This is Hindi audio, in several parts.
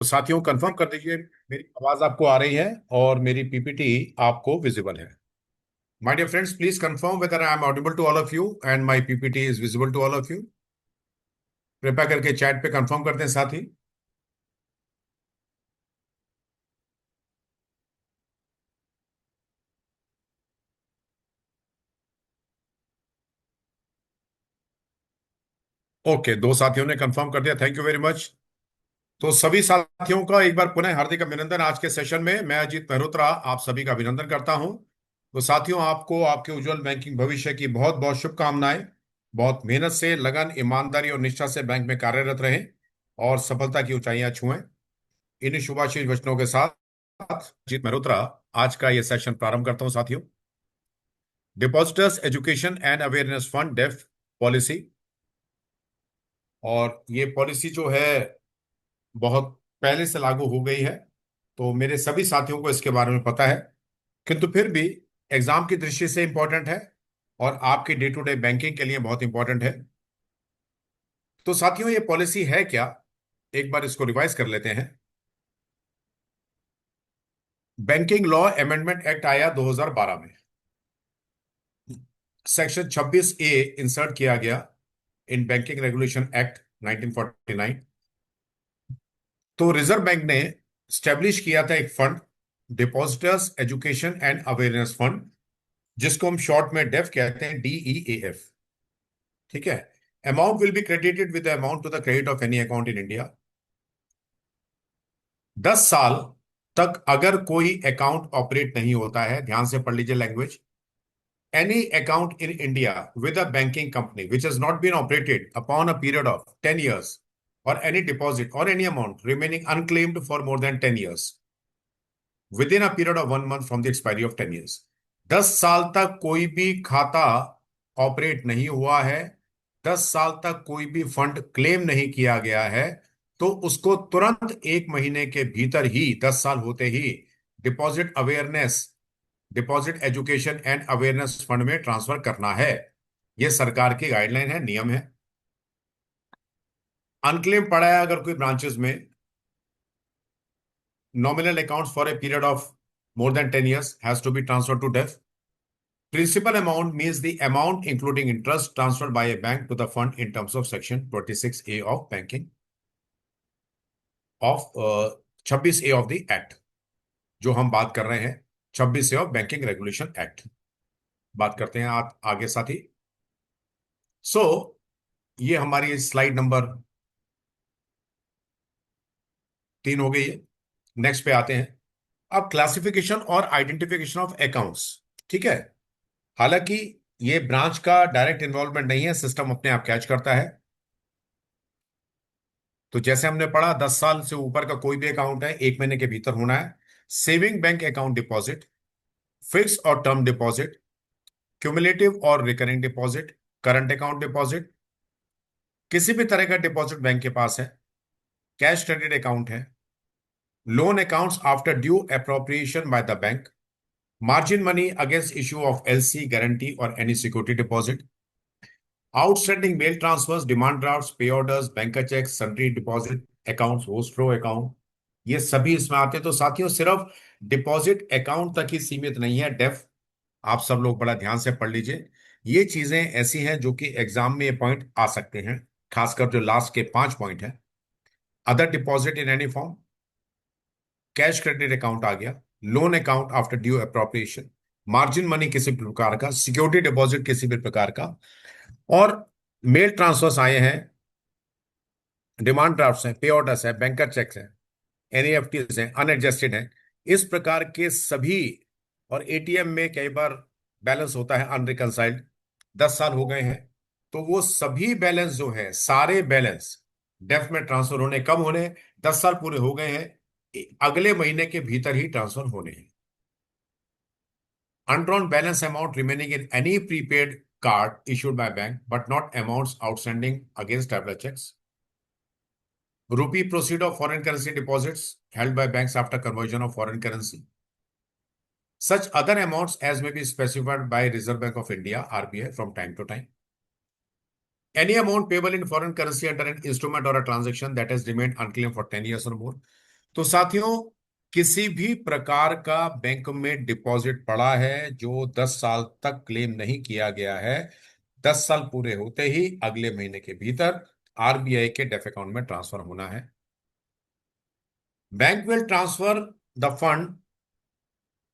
तो साथियों कंफर्म कर दीजिए मेरी आवाज आपको आ रही है और मेरी पीपीटी आपको विजिबल है। My dear friends, please confirm whether I am audible to all of you and my PPT is visible to all of you. कृपया करके चैट पे कंफर्म करते हैं साथी। ओके, दो साथियों ने कंफर्म कर दिया, थैंक यू वेरी मच। तो सभी साथियों का एक बार पुनः हार्दिक अभिनंदन। आज के सेशन में मैं अजीत मेहरोत्रा आप सभी का अभिनंदन करता हूं। तो साथियों, आपको आपके उज्जवल बैंकिंग भविष्य की बहुत बहुत शुभकामनाएं। बहुत मेहनत से, लगन, ईमानदारी और निष्ठा से बैंक में कार्यरत रहें और सफलता की ऊंचाइयां छुएं। इन्हीं शुभाशीष वचनों के साथ अजीत मेहरोत्रा आज का ये सेशन प्रारंभ करता हूं साथियों। Depositors education and awareness fund DEAF policy. और ये पॉलिसी जो है बहुत पहले से लागू हो गई है, तो मेरे सभी साथियों को इसके बारे में पता है, किंतु फिर भी एग्जाम की दृष्टि से इंपॉर्टेंट है और आपकी डे टू डे बैंकिंग के लिए बहुत इंपॉर्टेंट है। तो साथियों, ये पॉलिसी है क्या, एक बार इसको रिवाइज कर लेते हैं। बैंकिंग लॉ अमेंडमेंट एक्ट आया 2012 में। सेक्शन 26A इंसर्ट किया गया इन बैंकिंग रेगुलेशन एक्ट 1949। तो रिजर्व बैंक ने स्टैब्लिश किया था एक fund, depositors education and awareness fund, जिसको हम शॉर्ट में डेफ कहते हैं, DEAF। ठीक है। Amount will be credited with amount to the credit of any account in India. 10 साल तक अगर कोई अकाउंट ऑपरेट नहीं होता है, ध्यान से पढ़ लीजिए language, any account in India with a banking company which has not been operated upon a period of 10 years, or any deposit or any amount remaining unclaimed for more than 10 years within a period of 1 month from the expiry of 10 years। 10 साल तक कोई भी खाता ऑपरेट नहीं हुआ है, 10 साल तक कोई भी फंड क्लेम नहीं किया गया है, तो उसको तुरंत 1 महीने के भीतर ही, 10 साल होते ही, deposit awareness, deposit education and awareness fund में ट्रांसफर करना है। यह सरकार की गाइडलाइन है, नियम है। अनक्लेम पड़ा है अगर कोई ब्रांचेस में, nominal accounts for a period of more than 10 years has to be transferred to DEF। Principal amount means the amount including interest transferred by a bank to the fund in terms of section 26A of banking of 26A of the act, जो हम बात कर रहे हैं 26A of banking regulation act. बात करते हैं आप आगे साथी। सो ये हमारी स्लाइड नंबर 3 हो गई है। नेक्स्ट पे आते हैं। अब क्लासिफिकेशन और आइडेंटिफिकेशन ऑफ अकाउंट्स। ठीक है। हालांकि ये ब्रांच का डायरेक्ट इन्वॉल्वमेंट नहीं है, सिस्टम अपने आप कैच करता है। तो जैसे हमने पढ़ा, 10 साल से ऊपर का कोई भी अकाउंट है, 1 महीने के भीतर होना है। Saving bank account deposit, fix और टर्म डिपॉजिट, क्यूमुलेटिव और recurring deposit, current account deposit, किसी भी तरह का डिपॉजिट बैंक के पास है, कैश क्रेडिट अकाउंट है, loan accounts after due appropriation by the bank, margin money against issue of LC guarantee or any security deposit, outstanding mail transfers, demand drafts, pay orders, banker checks, sundry deposit accounts, host flow account, ये सभी इसमें आते हैं। तो साथियों, सिर्फ डिपॉजिट अकाउंट तक ही सीमित नहीं है डेफ। आप सब लोग बड़ा ध्यान से पढ़ लीजिए। ये चीजें ऐसी हैं जो कि एग्जाम में ये पॉइंट आ सकते हैं, खासकर जो लास्ट के 5 पॉइंट हैं। Other deposit in any form, cash credit account आ गया, loan account after due appropriation, margin money किसी भी प्रकार का, सिक्योरिटी डिपॉजिट किसी भी प्रकार का, और मेल ट्रांसफर्स आए हैं, डिमांड ड्राफ्ट्स हैं, पे ऑर्डर्स हैं, बैंकर चेक्स हैं, NEFTs हैं, अनएडजस्टेड हैं, इस प्रकार के सभी। और एटीएम में कई बार बैलेंस होता है अनरिकंसाइल्ड, 10 साल हो गए हैं, तो वो सभी बैलेंस जो है, सारे बैलेंस डेफ में ट्रांसफर होने, कब होने, 10 साल पूरे हो गए हैं, अगले महीने के भीतर ही ट्रांसफर होने हैं। Undrawn balance amount remaining in any prepaid card issued by bank, but not amounts outstanding against traveler checks. Rupee proceed of foreign currency deposits held by banks after conversion of foreign currency. Such other amounts as may be specified by Reserve Bank of India (RBI) from time to time. Any amount payable in foreign currency under an instrument or a transaction that has remained unclaimed for 10 years or more. तो साथियों, किसी भी प्रकार का बैंक में डिपॉजिट पड़ा है जो 10 साल तक क्लेम नहीं किया गया है, 10 साल पूरे होते ही अगले महीने के भीतर आरबीआई के डेफ अकाउंट में ट्रांसफर होना है। Bank will transfer the fund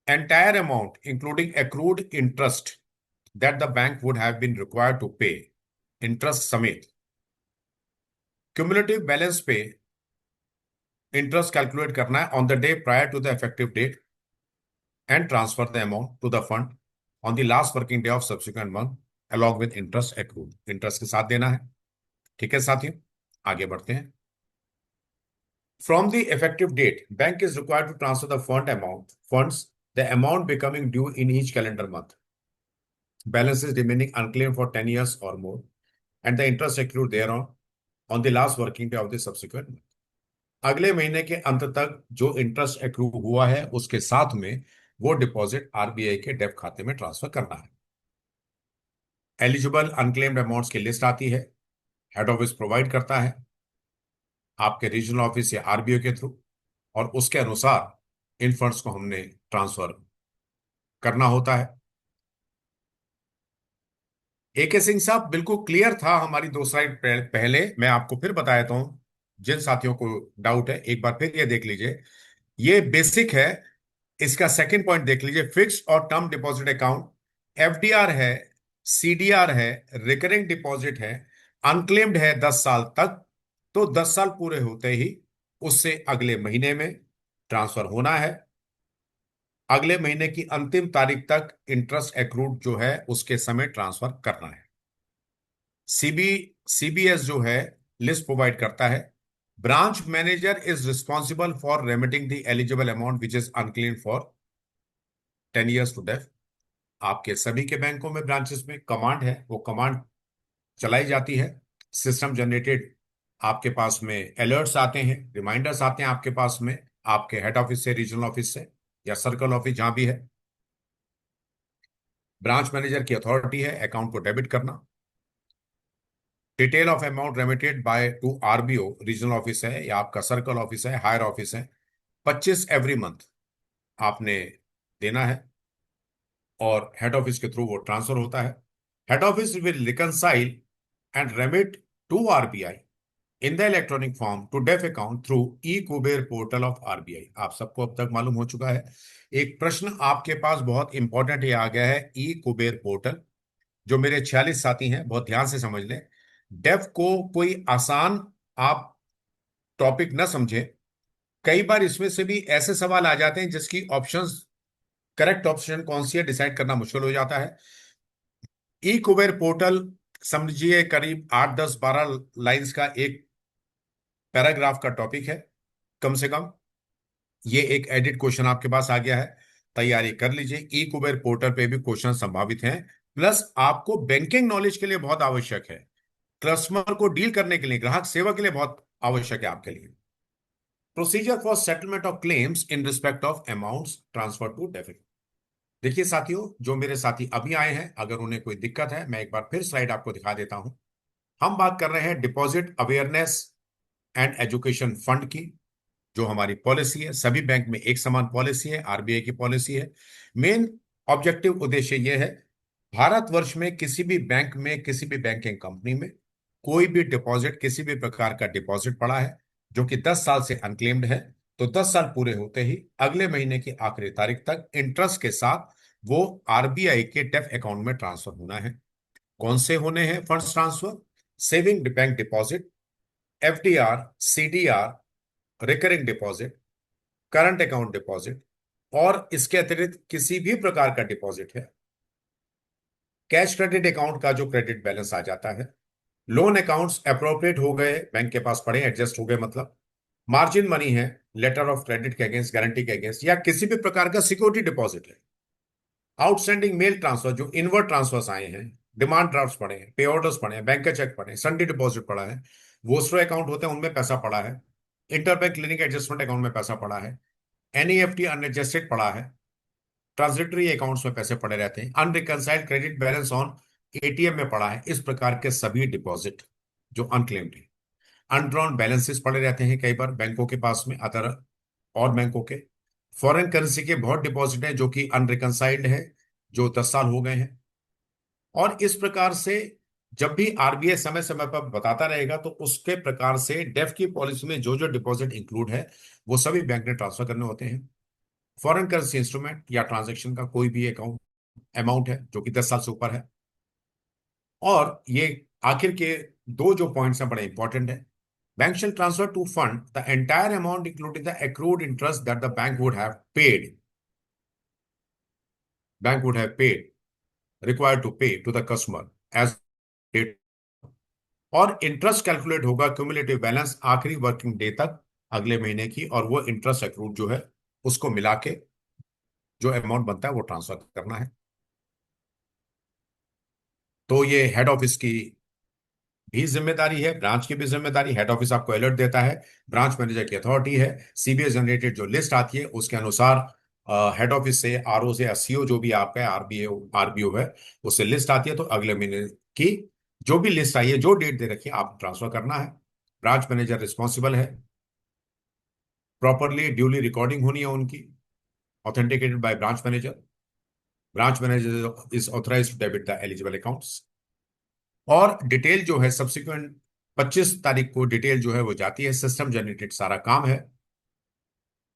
entire amount including accrued interest that the bank would have been required to pay, interest समेत cumulative balance पे इंटरेस्ट कैलकुलेट करना है on the day prior to the effective date and transfer the amount to the fund on the last working day of subsequent month along with interest accrued, interest के साथ देना है। ठीक है साथियों, आगे बढ़ते हैं। From the effective date bank is required to transfer the funds the amount becoming due in each calendar month, balances remaining unclaimed for 10 years or more, and the interest accrued thereon on the last working day of the subsequent month. अगले महीने के अंत तक जो इंटरेस्ट एक्रू हुआ है उसके साथ में वो डिपॉजिट आरबीआई के डेप खाते में ट्रांसफर करना है। एलिजिबल अनक्लेम्ड अमाउंट्स की लिस्ट आती है, हेड ऑफिस प्रोवाइड करता है आपके रीजनल ऑफिस या आरबीआई के थ्रू, और उसके अनुसार इन फंड्स को हमने ट्रांसफर करना होता है। एके सिंह साहब, बिल्कुल क्लियर था हमारी दो स्लाइड पहले, मैं आपको फिर बता देता हूं, जिन साथियों को डाउट है एक बार फिर ये देख लीजिए। ये बेसिक है, इसका सेकंड पॉइंट देख लीजिए। फिक्स्ड और टर्म डिपॉजिट अकाउंट, एफडीआर है, सीडीआर है, रिकरिंग डिपॉजिट है, अनक्लेम्ड है 10 साल तक, तो 10 साल पूरे होते ही उससे अगले महीने में ट्रांसफर होना है। अगले महीने की अंतिम तारीख तक इंटरेस्ट एक्रूड जो है उसके समय ट्रांसफर करना है। सीबी सीबीएस जो है लिस्ट प्रोवाइड करता है। Branch manager is responsible for remitting the eligible amount which is unclaimed for 10 years to DEAF. आपके सभी के बैंकों में ब्रांचेस में कमांड है, वो कमांड चलाई जाती है, सिस्टम जनरेटेड, आपके पास में अलर्ट्स आते हैं, रिमाइंडर्स आते हैं आपके पास में, आपके हेड ऑफिस से, रीजनल ऑफिस से या सर्कल ऑफिस जहां भी है। ब्रांच मैनेजर की अथॉरिटी है अकाउंट को डेबिट करना। Detail of amount remitted by to RBO, regional office है या आपका सर्कल ऑफिस है, हायर ऑफिस है, 25 एवरी मंथ आपने देना है, और हेड ऑफिस के थ्रू वो ट्रांसफर होता है। Head office will reconcile and remit to RBI in the electronic form to DEAF account through e Kuber portal of RBI. आप सबको अब तक मालूम हो चुका है। एक प्रश्न आपके पास बहुत इंपॉर्टेंट ये आ गया है, ई कुबेर पोर्टल, जो मेरे 46 साथी हैं बहुत ध्यान से समझ लें। डेफ को कोई आसान आप टॉपिक न समझे, कई बार इसमें से भी ऐसे सवाल आ जाते हैं जिसकी ऑप्शंस, करेक्ट ऑप्शन कौन सी है डिसाइड करना मुश्किल हो जाता है। ई कुबेर पोर्टल समझिए करीब 8 10 12 लाइंस का एक पैराग्राफ का टॉपिक है कम से कम। ये एक एडिट क्वेश्चन आपके पास आ गया है, तैयारी कर लीजिए। ई कुबेर पोर्टल पे भी क्वेश्चन संभावित हैं, प्लस आपको बैंकिंग नॉलेज के लिए बहुत आवश्यक है, कस्टमर को डील करने के लिए, ग्राहक सेवा के लिए बहुत आवश्यक है आपके लिए। Procedure for settlement of claims in respect of amounts transfer to debit. देखिए साथियों, जो मेरे साथी अभी आए हैं, अगर उन्हें कोई दिक्कत है, मैं एक बार फिर स्लाइड आपको दिखा देता हूं। हम बात कर रहे हैं deposit awareness and education fund की, जो हमारी पॉलिसी है। सभी बैंक में एक समान पॉलिसी है, आरबीआई की पॉलिसी है। मेन ऑब्जेक्टिव उद्देश्य यह है, भारतवर्ष में किसी भी बैंक में, किसी भी बैंकिंग कंपनी में कोई भी डिपॉजिट, किसी भी प्रकार का डिपॉजिट पड़ा है जो कि 10 साल से अनक्लेम्ड है, तो 10 साल पूरे होते ही अगले महीने की आखिरी तारीख तक इंटरेस्ट के साथ वो आरबीआई के डेफ अकाउंट में ट्रांसफर होना है। कौन से होने हैं funds transfer? Saving bank deposit, FDR, CDR, recurring deposit, current account deposit, और इसके अतिरिक्त किसी भी प्रकार का डिपॉजिट है। कैश क्रेडिट अकाउंट का जो क्रेडिट बैलेंस आ जाता है। लोन अकाउंट्स अप्रोप्रिएट हो गए, बैंक के पास पड़े, एडजस्ट हो गए मतलब। मार्जिन मनी है, लेटर ऑफ क्रेडिट के अगेंस्ट, गारंटी के अगेंस्ट, या किसी भी प्रकार का सिक्योरिटी डिपॉजिट है। आउटस्टैंडिंग मेल ट्रांसफर, जो इनवर्ट ट्रांसफर्स आए हैं, डिमांड ड्राफ्ट पड़े हैं, पे ऑर्डर्स पड़े हैं, बैंक का चेक पड़े हैं, संडे डिपॉजिट पड़ा है, वोस्ट्रो अकाउंट होते हैं उनमें पैसा पड़ा है, इंटरबैंक क्लिनिक एडजस्टमेंट अकाउंट में पैसा पड़ा है, एनईएफटी अनएडजस्टेड पड़ा है, ट्रांजिटरी अकाउंट्स में पैसे पड़े रहते हैं, अनरिकंसाइल्ड क्रेडिट बैलेंस ऑन एटीएम में पड़ा है। इस प्रकार के सभी डिपॉजिट जो अनक्लेम्ड है। अनड्रॉन बैलेंसेस पड़े रहते हैं कई बार बैंकों के पास में, अदर और बैंकों के। फॉरेन करेंसी के बहुत डिपॉजिट हैं जो कि अनरिकंसाइल्ड है, जो 10 साल हो गए हैं। और इस प्रकार से जब भी आरबीआई समय समय पर बताता रहेगा तो उसके प्रकार से डेफ की पॉलिसी में जो जो डिपॉजिट इंक्लूड है वो सभी बैंक ने ट्रांसफर करने होते हैं। फॉरेन करेंसी इंस्ट्रूमेंट या ट्रांजैक्शन का कोई भी अकाउंट अमाउंट है जो कि 10 साल से ऊपर है। और ये आखिर के दो जो पॉइंट्स हैं बड़े इंपॉर्टेंट है। Bank shall transfer to fund the entire amount including the accrued interest that the bank would have paid required to pay to the customer as date। और इंटरेस्ट कैलकुलेट होगा क्यूमुलेटिव बैलेंस आखिरी वर्किंग डे तक अगले महीने की, और वो इंटरेस्ट अक्रूड जो है उसको मिला के जो अमाउंट बनता है वो ट्रांसफर करना है। तो ये हेड ऑफिस की भी जिम्मेदारी है, ब्रांच की भी जिम्मेदारी। हेड ऑफिस आपको अलर्ट देता है, ब्रांच मैनेजर की अथॉरिटी है। सीबीआई जनरेटेड जो लिस्ट आती है उसके अनुसार हेड ऑफिस से, आरओ से, सीओ जो भी आपका है, आरबीओ है, उससे लिस्ट आती है। तो अगले महीने की जो भी लिस्ट आई है, जो डेट दे रखी है, आप ट्रांसफर करना है। ब्रांच मैनेजर रिस्पॉन्सिबल है, प्रॉपरली ड्यूली रिकॉर्डिंग होनी है उनकी, authenticated by branch manager. Branch manager is authorize to debit the eligible accounts. और डिटेल जो है सब्सिक्वेंट 25 तारीख को डिटेल जो है वो जाती है, सिस्टम जनरेटेड सारा काम है।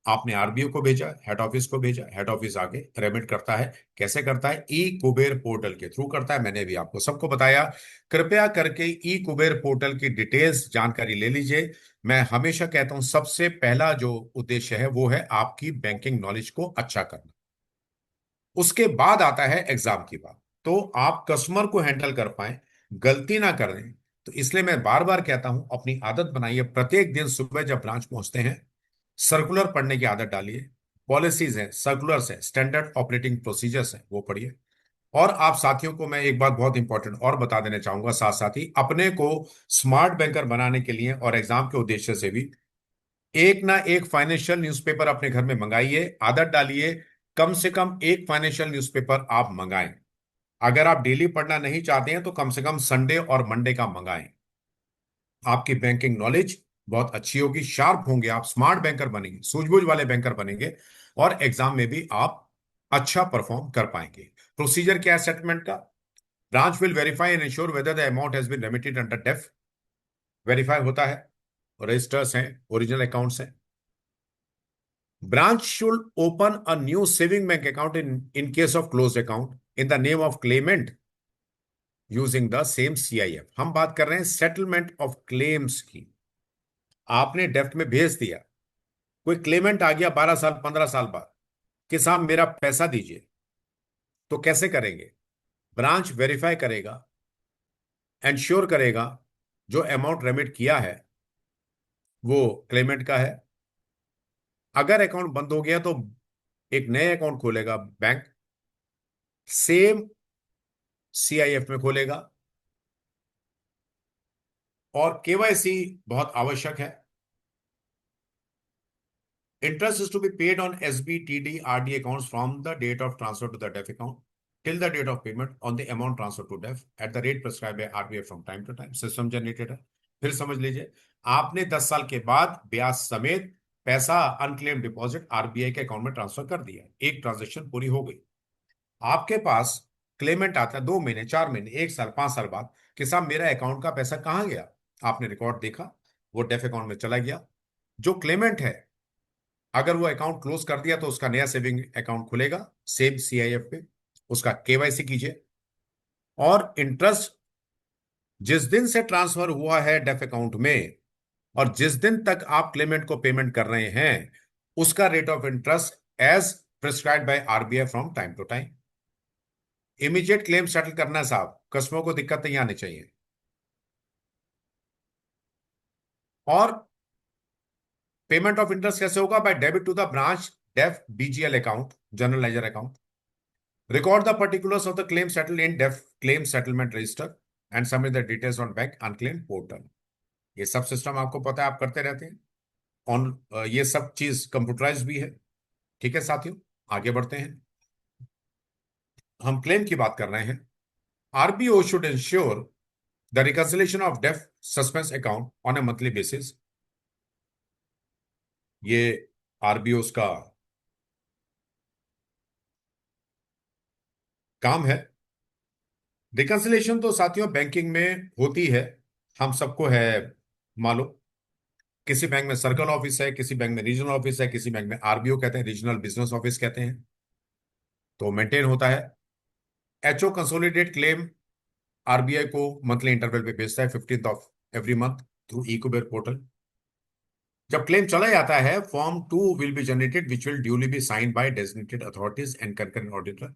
आपने आरबीओ को भेजा, हेड ऑफिस को भेजा, हेड ऑफिस आगे रेमिट करता है। कैसे करता है? ई कुबेर पोर्टल के थ्रू करता है। मैंने भी आपको सबको बताया। कृपया करके ई कुबेर पोर्टल की डिटेल्स जानकारी ले लीजिए। मैं हमेशा कहता हूं सबसे पहला जो उद्देश्य है वो है आपकी बैंकिंग नॉलेज को अच्छा करना। उसके बाद आता है एग्जाम की बात। तो आप कस्टमर को हैंडल कर पाए, गलती ना करें। तो इसलिए मैं बार बार कहता हूं अपनी आदत बनाइए, प्रत्येक दिन सुबह जब ब्रांच पहुंचते हैं सर्कुलर पढ़ने की आदत डालिए। पॉलिसीज हैं, सर्कुलर्स हैं, स्टैंडर्ड ऑपरेटिंग प्रोसीजर्स हैं, वो पढ़िए। और आप साथियों को मैं एक बात बहुत इंपॉर्टेंट और बता देना चाहूंगा, साथ साथ ही अपने को स्मार्ट बैंकर बनाने के लिए और एग्जाम के उद्देश्य से भी एक ना एक फाइनेंशियल न्यूज़पेपर अपने घर में मंगाइए, आदत डालिए। कम से कम एक फाइनेंशियल न्यूज़पेपर आप मंगाएं। अगर आप डेली पढ़ना नहीं चाहते हैं तो कम से कम संडे और मंडे का मंगाएं। आपकी बैंकिंग नॉलेज बहुत अच्छी होगी, शार्प होंगे, आप स्मार्ट बैंकर बनेंगे, सूझबूझ वाले बैंकर बनेंगे, और एग्जाम में भी आप अच्छा परफॉर्म कर पाएंगे। प्रोसीजर क्या है सेटलमेंट का? Branch will verify and ensure whether the amount has been remitted under DEAF. Verify होता है, रजिस्टर्स हैं, ओरिजिनल अकाउंट्स हैं। Branch should open a new saving bank account in case of closed account in the name of claimant using the same CIF। हम बात कर रहे हैं सेटलमेंट ऑफ क्लेम्स की। आपने डेप्ट में भेज दिया, कोई क्लेमेंट आ गया 12 साल 15 साल बाद कि साहब मेरा पैसा दीजिए, तो कैसे करेंगे? ब्रांच वेरीफाई करेगा, एंश्योर करेगा जो अमाउंट रेमिट किया है वो क्लेमेंट का है। अगर अकाउंट बंद हो गया तो एक नए अकाउंट खोलेगा बैंक, सेम सीआईएफ में खोलेगा। और केवाईसी बहुत आवश्यक है। Interest is to be paid on SB, TD, RD accounts from the date of transfer to the DEF account till the date of payment on the amount transferred to DEF at the rate prescribed by RBI from time to time। System generated है। फिर समझ लीजिए, आपने 10 साल के बाद ब्याज समेत पैसा अनक्लेम डिपॉजिट आरबीआई के अकाउंट में ट्रांसफर कर दिया, एक ट्रांजेक्शन पूरी हो गई। आपके पास क्लेमेंट आता है 2 महीने, 4 महीने, 1 साल, 5 साल बाद कि साहब मेरा अकाउंट का पैसा कहाँ गया? आपने रिकॉर्ड देखा, वो डेफ अकाउंट में चला गया। जो क्लेमेंट है अगर वो अकाउंट क्लोज कर दिया तो उसका नया सेविंग अकाउंट खुलेगा सेम सीआईएफ पे, उसका केवाईसी कीजिए। और इंटरेस्ट जिस दिन से ट्रांसफर हुआ है डेफ अकाउंट में और जिस दिन तक आप क्लेमेंट को पेमेंट कर रहे हैं उसका rate of interest as prescribed by RBI from time to time. Immediate claim settle करना है साहब, कस्टमर को दिक्कत नहीं आनी चाहिए। और पेमेंट ऑफ इंटरेस्ट कैसे होगा? By debit to the branch DEAF BGL account, general ledger account. Record the particulars of the claim settled in DEF claim settlement register and submit the details on bank unclaimed portal। ये सब सिस्टम आपको पता है, आप करते रहते हैं। ऑन ये सब चीज कंप्यूटराइज भी है। ठीक है साथियों, आगे बढ़ते हैं। हम क्लेम की बात कर रहे हैं। RBO should ensure the reconciliation of DEAF suspense account on a monthly basis. ये आरबीओ उसका काम है। रिकंसिलेशन तो साथियों बैंकिंग में होती है, हम सबको है मालूम। किसी बैंक में सर्कल ऑफिस है, किसी बैंक में रीजनल ऑफिस है, किसी बैंक में आरबीओ कहते हैं, रीजनल बिजनेस ऑफिस कहते हैं, तो मेंटेन होता है। एचओ कंसोलिडेट क्लेम आरबीआई को मंथली इंटरवल पे भेजता है 15th of every month through e Kuber portal. जब क्लेम चला जाता है, form 2 will be generated which will duly be signed by designated authorities and concurrent auditor.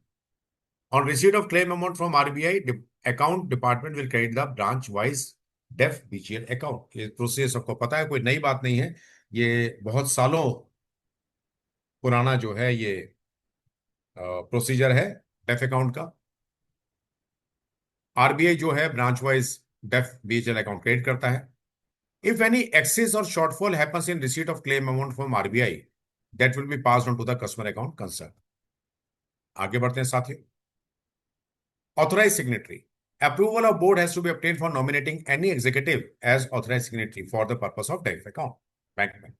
On receipt of claim amount from RBI, account department will credit the branch wise DEAF BGL account. ये प्रोसेस सबको पता है, कोई नई बात नहीं है, ये बहुत सालों पुराना जो है ये प्रोसीजर है डेफ अकाउंट का। आरबीआई जो है branch wise DEAF BGL account create करता है। If any excess or shortfall happens in receipt of claim amount from RBI, that will be passed on to the customer account concerned. आगे बढ़ते हैं साथियों। Authorized signatory. Approval of board has to be obtained for nominating any executive as authorized signatory for the purpose of DEF account. Bank में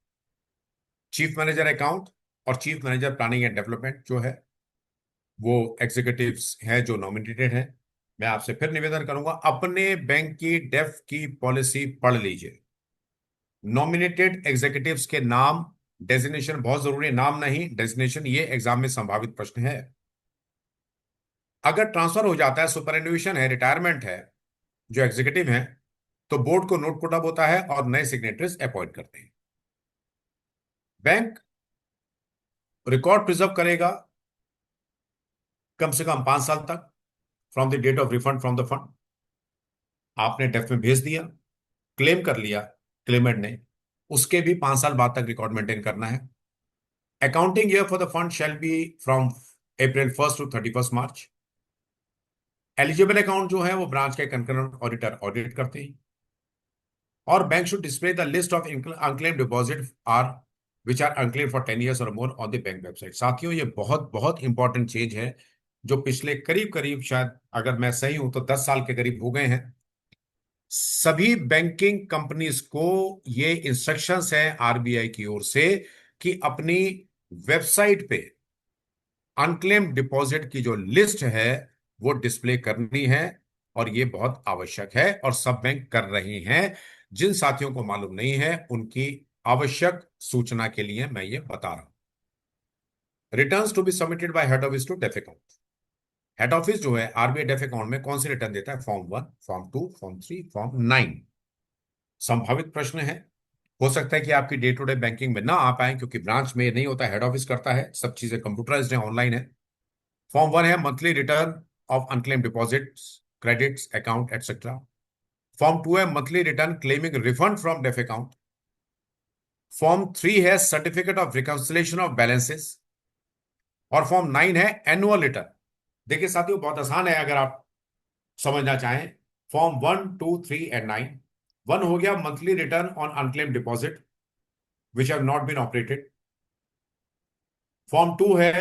चीफ मैनेजर अकाउंट और chief manager planning and development जो है वो एग्जीक्यूटिव्स हैं जो नॉमिनेटेड हैं। मैं आपसे फिर निवेदन करूंगा, अपने बैंक की डेफ की पॉलिसी पढ़ लीजिए। नॉमिनेटेड एग्जीक्यूटिव्स के नाम, डेजिग्नेशन बहुत जरूरी है, नाम नहीं डेजिग्नेशन, ये एग्जाम में संभावित प्रश्न है। अगर ट्रांसफर हो जाता है, सुपरएन्युएशन है, रिटायरमेंट है, जो एग्जीक्यूटिव है, तो बोर्ड को नोट पुट अप होता है और नए सिग्नेटरीज अपॉइंट करते हैं। बैंक रिकॉर्ड प्रिजर्व करेगा कम से कम 5 साल तक from the date of refund from the fund. आपने डेफ में भेज दिया, क्लेम कर लिया क्लेमेंट ने, उसके भी 5 साल बाद तक रिकॉर्ड मेंटेन करना है। Accounting year for the fund shall be from April 1st to 31st March। Eligible account जो है वो ब्रांच के कंकरेंट ऑडिटर ऑडिट करते हैं। और bank should display the list of unclaimed deposit are which are unclaimed for 10 years और more on the bank website. साथियों ये बहुत बहुत इंपॉर्टेंट चीज है, जो पिछले करीब करीब शायद अगर मैं सही हूं तो 10 साल के करीब हो गए हैं, सभी बैंकिंग कंपनीज को ये इंस्ट्रक्शंस हैं आरबीआई की ओर से कि अपनी वेबसाइट पे अनक्लेम्ड डिपॉजिट की जो लिस्ट है वो डिस्प्ले करनी है। और ये बहुत आवश्यक है और सब बैंक कर रही हैं। जिन साथियों को मालूम नहीं है उनकी आवश्यक सूचना के लिए मैं ये बता रहा हूं। Returns to be submitted by head office to DEAF account. Head office जो है आरबीआई डेफ अकाउंट में कौन सी रिटर्न देता है? Form 1, form 2, form 3, form 9। संभावित प्रश्न है, हो सकता है कि आपकी डे टू डे बैंकिंग में ना आ पाए क्योंकि ब्रांच में नहीं होता, हेड ऑफिस करता है, सब चीजें कंप्यूटराइज्ड है, ऑनलाइन है। फॉर्म 1 है monthly return of unclaim deposits, credits, account etcetera. Form 2 है monthly return claiming refund from DEAF account. Form 3 है certificate of reconciliation of balances. और फॉर्म 9 है एनुअल रिटर्न। देखिए साथियों बहुत आसान है अगर आप समझना चाहें। Form 1, 2, 3 and 9। 1 हो गया monthly return on unclaim deposit which have not been operated. Form 2 है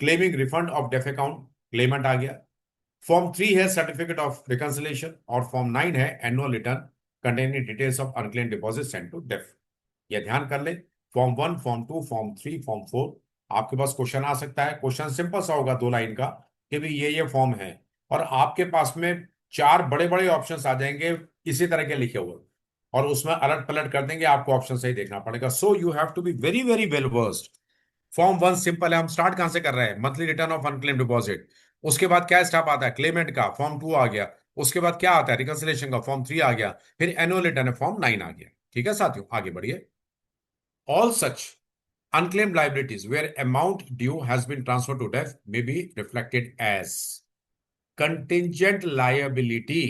claiming refund of DEAF account, claimant आ गया। फॉर्म 3 है सर्टिफिकेट ऑफ रिकंसिलेशन और फॉर्म 9 है annual return containing details of unclaim deposit send to DEAF. ये ध्यान कर ले, फॉर्म 1, फॉर्म 2, फॉर्म 3, फॉर्म 4। आपके पास क्वेश्चन आ सकता है, क्वेश्चन सिंपल सा होगा 2 लाइन का कि भाई ये फॉर्म है, और आपके पास में 4 बड़े बड़े ऑप्शंस आ जाएंगे इसी तरह के लिखे हुए, और उसमें अलट पलट कर देंगे, आपको ऑप्शन सही देखना पड़ेगा। So you have to be very very well versed. Form 1 simple है, हम स्टार्ट कहां से कर रहे हैं? Monthly return of unclaim deposit. उसके बाद क्या स्टेप आता है? क्लेमेंट का, फॉर्म 2 आ गया। उसके बाद क्या आता है? रिकंसिलेशन का, फॉर्म 3 आ गया। फिर एनुअल रिटर्न है, फॉर्म 9 आ गया। ठीक है साथियों, आगे बढ़िए। All such unclaimed liabilities where amount due has been transferred to debt may be reflected as contingent liability,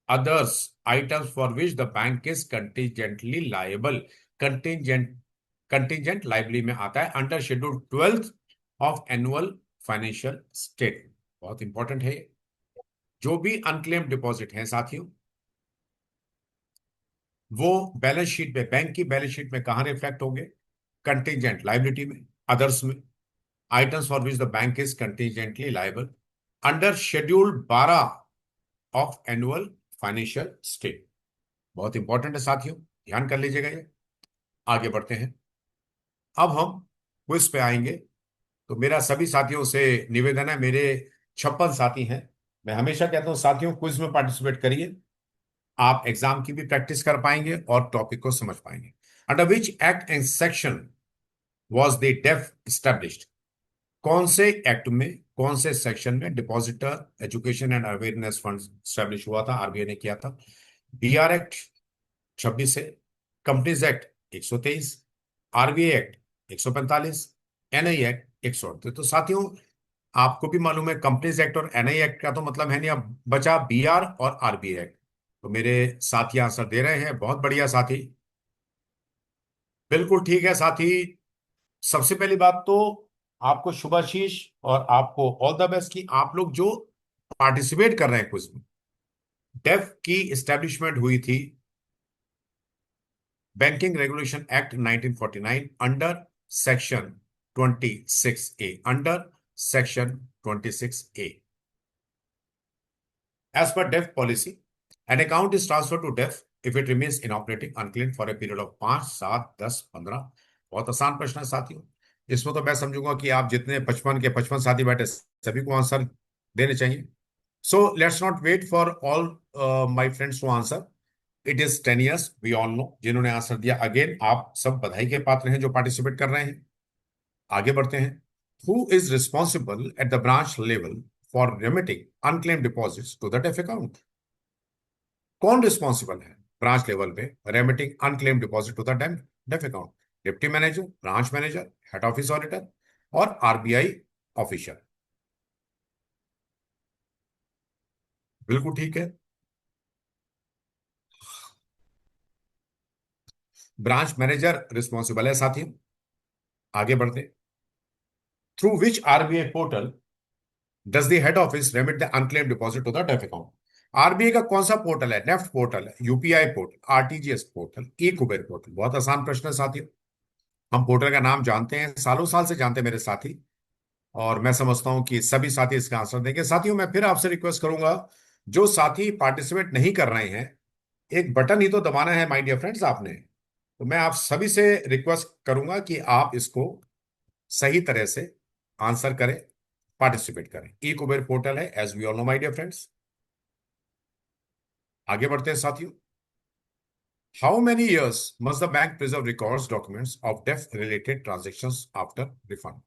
others items for which the bank is contingently liable। contingent liability में आता है under schedule 12 of annual financial statement. बहुत इंपॉर्टेंट है। जो भी अनक्लेम्ड डिपॉजिट है साथियों, वो बैलेंस शीट में, बैंक की बैलेंस शीट में कहां रिफ्लेक्ट होंगे? कंटिजेंट लाइबिलिटी में, अदर्स में, items for which the bank is contingently liable under schedule 12 of annual financial state. बहुत इंपॉर्टेंट है साथियों, ध्यान कर लीजिएगा ये। आगे बढ़ते हैं। अब हम क्विज पे आएंगे। तो मेरा सभी साथियों से निवेदन है, मेरे 56 साथी हैं। मैं हमेशा कहता हूं साथियों, क्विज में पार्टिसिपेट करिए। आप एग्जाम की भी प्रैक्टिस कर पाएंगे और टॉपिक को समझ पाएंगे। Under which act and section was the DEAF established? कौन से एक्ट में, कौन से सेक्शन में depositor education and awareness fund establish हुआ था, आरबीआई ने किया था? बीआर एक्ट 26 से, companies act 123, RBI act 145, NI act 138। तो साथियों, आपको भी मालूम है कंपनीज एक्ट और एनआई एक्ट का तो मतलब है नहीं। अब बचा बीआर और आरबीआई एक्ट। तो मेरे साथी आंसर दे रहे हैं, बहुत बढ़िया साथी। बिल्कुल ठीक है साथी। सबसे पहली बात तो आपको शुभाशीष और आपको ऑल द बेस्ट कि आप लोग जो पार्टिसिपेट कर रहे हैं क्विज में। डेफ की एस्टेब्लिशमेंट हुई थी banking regulation act 1949 under section 26A, under section 26A। As per DEF policy, an account is transferred to DEF if it remains inoperating unclaimed for a period of 5, 7, 10, 15। बहुत आसान प्रश्न है साथियों। इसमें तो मैं समझूंगा कि आप जितने 55 के 55 साथी बैठे सभी को आंसर देने चाहिए। So let's not wait for all my friends to answer. It is 10 years, we all know. जिन्होंने आंसर दिया, अगेन आप सब बधाई के पात्र हैं जो पार्टिसिपेट कर रहे हैं। आगे बढ़ते हैं। Who is responsible at the branch level for remitting unclaimed deposits to the DEAF account? कौन रिस्पॉन्सिबल है ब्रांच लेवल पे remitting unclaimed deposit to the DEAF account? Deputy manager, branch manager, head office auditor और आरबीआई ऑफिसर? बिल्कुल ठीक है, ब्रांच मैनेजर रिस्पॉन्सिबल है साथियों। आगे बढ़ते। Through which RBI portal does the head office remit the unclaimed deposit to the DEAF account? RBI का कौन सा पोर्टल है? नेफ्ट पोर्टल है, UPI portal, RTGS portal, e Kuber portal? बहुत आसान प्रश्न है साथियों। हम पोर्टल का नाम जानते हैं, सालों साल से जानते हैं मेरे साथी। और मैं समझता हूं कि सभी साथी इसका आंसर देंगे। साथियों, मैं फिर आपसे रिक्वेस्ट करूंगा, जो साथी पार्टिसिपेट नहीं कर रहे हैं, एक बटन ही तो दबाना है माय डियर फ्रेंड्स आपने। तो मैं आप सभी से रिक्वेस्ट करूंगा कि आप इसको सही तरह से आंसर करें, पार्टिसिपेट करें। ई कुबेर पोर्टल है, as we all know my dear friends. आगे बढ़ते हैं साथियों। How many years must the bank preserve records documents of DEAF related transactions after refund?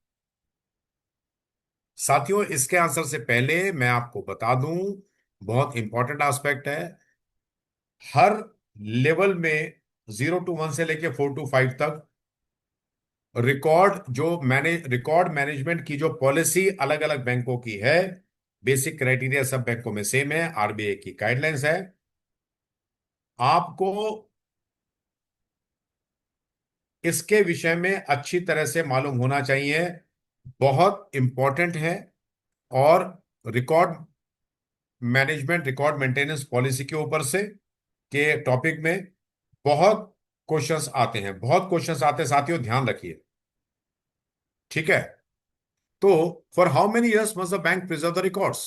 साथियों, इसके आंसर से पहले मैं आपको बता दूं, बहुत इंपॉर्टेंट एस्पेक्ट है। हर लेवल में 0 to 1 से लेके 4 to 5 तक रिकॉर्ड मैनेजमेंट की जो पॉलिसी अलग अलग बैंकों की है, बेसिक क्राइटेरिया सब बैंकों में सेम है, आरबीआई की गाइडलाइंस है। आपको इसके विषय में अच्छी तरह से मालूम होना चाहिए, बहुत इंपॉर्टेंट है। और record management, record maintenance policy के ऊपर से के टॉपिक में बहुत क्वेश्चंस आते हैं, बहुत क्वेश्चंस आते हैं साथियों, ध्यान रखिए। ठीक है। तो for how many years must the bank preserve the records?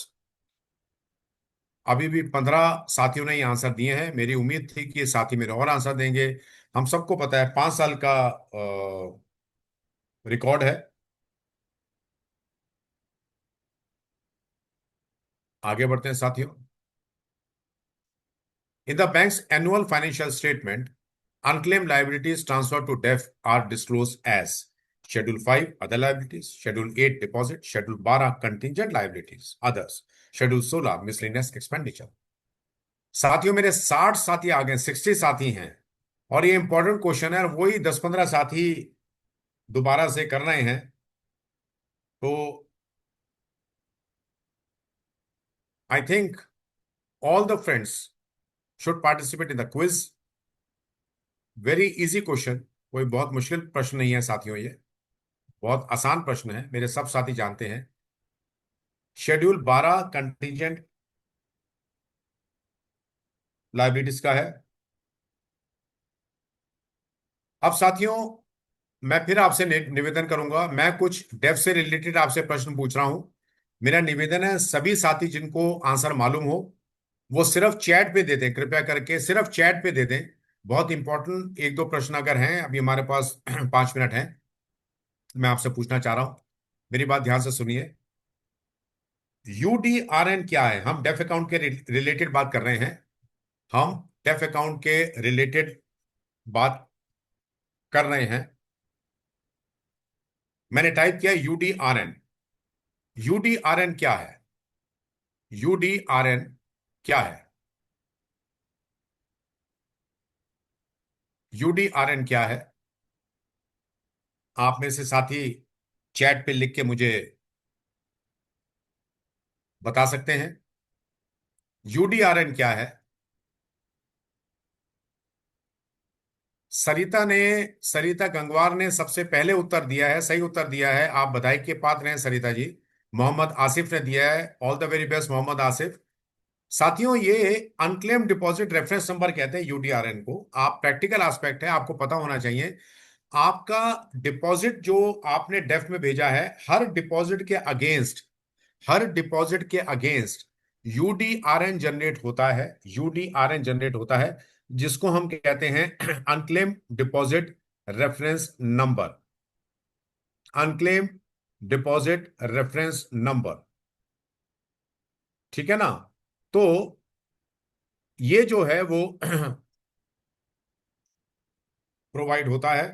अभी भी 15 साथियों ने ये आंसर दिए हैं। मेरी उम्मीद थी कि ये साथी मेरे और आंसर देंगे। हम सबको पता है 5 साल का रिकॉर्ड है। आगे बढ़ते हैं साथियों। In the banks annual financial statement, unclaimed liabilities transferred to DEF are disclosed as Schedule 5 other liabilities, Schedule 8 deposit, Schedule 12 contingent liabilities, others, Schedule 16 miscellaneous expenditure। साथियों, मेरे 60 साथी आ गए, 60 साथी हैं। और ये इंपॉर्टेंट क्वेश्चन है, और वही 10-15 साथी दोबारा से कर रहे हैं। तो I think all the friends should participate in the quiz. Very easy question, कोई बहुत मुश्किल प्रश्न नहीं है साथियों, ये बहुत आसान प्रश्न है, मेरे सब साथी जानते हैं। शेड्यूल 12 कंटीजेंट लाइबिलिटीज का है। अब साथियों, मैं फिर आपसे निवेदन करूंगा, मैं कुछ डेफ से रिलेटेड आपसे प्रश्न पूछ रहा हूं। मेरा निवेदन है, सभी साथी जिनको आंसर मालूम हो वो सिर्फ चैट पे दे दें, कृपया करके सिर्फ चैट पे दे दें। बहुत इंपॉर्टेंट एक दो प्रश्न अगर हैं, अभी हमारे पास 5 मिनट हैं, मैं आपसे पूछना चाह रहा हूं, मेरी बात ध्यान से सुनिए। यूडीआरएन क्या है? हम डेफ अकाउंट के रिलेटेड बात कर रहे हैं। हम डेफ अकाउंट के रिलेटेड बात कर रहे हैं। मैंने टाइप किया यूडीआरएन। यूडीआरएन क्या है? यूडीआरएन क्या है? यूडीआरएन क्या है? आप में से साथी चैट पे लिख के मुझे बता सकते हैं यूडीआरएन क्या है। सरिता गंगवार ने सबसे पहले उत्तर दिया है, सही उत्तर दिया है। आप बधाई के पात्र हैं सरिता जी। मोहम्मद आसिफ ने दिया है। All the very best Mohammad Asif. साथियों, ये अनक्लेम डिपॉजिट रेफरेंस नंबर कहते हैं यूडीआरएन को। आप प्रैक्टिकल एस्पेक्ट है, आपको पता होना चाहिए। आपका डिपॉजिट जो आपने डेफ में भेजा है, हर डिपॉजिट के अगेंस्ट यूडीआरएन जनरेट होता है। यूडीआरएन जनरेट होता है, जिसको हम कहते हैं unclaim deposit reference number. Unclaim deposit reference number, ठीक है ना? तो ये जो है वो प्रोवाइड होता है।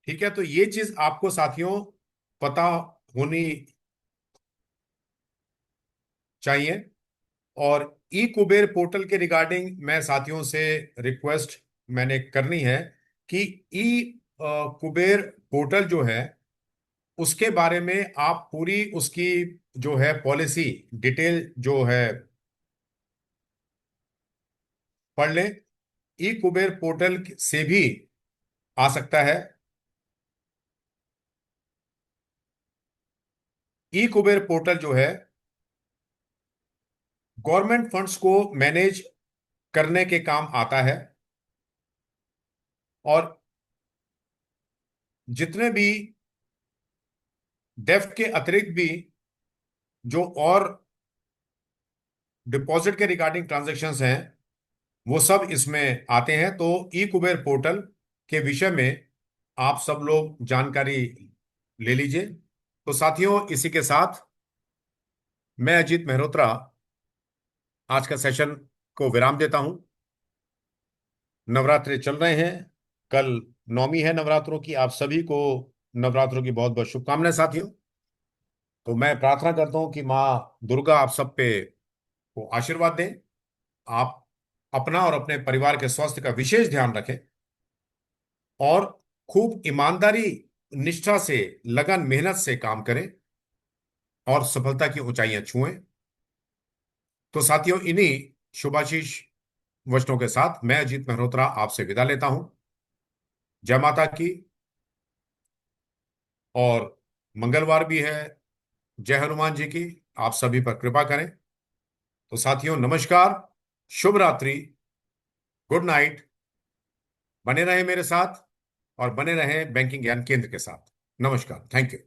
ठीक है, तो ये चीज आपको साथियों पता होनी चाहिए। और ई कुबेर पोर्टल के रिगार्डिंग मैं साथियों से रिक्वेस्ट मैंने करनी है कि ई कुबेर पोर्टल जो है, उसके बारे में आप पूरी उसकी जो है पॉलिसी डिटेल जो है पढ़ लें। ई कुबेर पोर्टल से भी आ सकता है। ई कुबेर पोर्टल जो है गवर्नमेंट फंड्स को मैनेज करने के काम आता है। और जितने भी डेफ के अतिरिक्त भी जो और डिपॉजिट के रिगार्डिंग ट्रांजैक्शंस हैं, वो सब इसमें आते हैं। तो ई कुबेर पोर्टल के विषय में आप सब लोग जानकारी ले लीजिए। तो साथियों, इसी के साथ मैं अजीत मेहरोत्रा आज का सेशन को विराम देता हूं। नवरात्रि चल रहे हैं, कल नौमी है नवरात्रों की। आप सभी को नवरात्रों की बहुत बहुत शुभकामनाएं साथियों। तो मैं प्रार्थना करता हूं कि माँ दुर्गा आप सब पे को आशीर्वाद दें। आप अपना और अपने परिवार के स्वास्थ्य का विशेष ध्यान रखें, और खूब ईमानदारी, निष्ठा से, लगन मेहनत से काम करें, और सफलता की ऊंचाइयां छुएं। तो साथियों, इन्हीं शुभाशीष वचनों के साथ मैं अजीत मेहरोत्रा आपसे विदा लेता हूं। जय माता की। और मंगलवार भी है, जय हनुमान जी की आप सभी पर कृपा करें। तो साथियों, नमस्कार, शुभ रात्रि, गुड नाइट। बने रहें मेरे साथ, और बने रहें बैंकिंग ज्ञान केंद्र के साथ। नमस्कार, थैंक यू।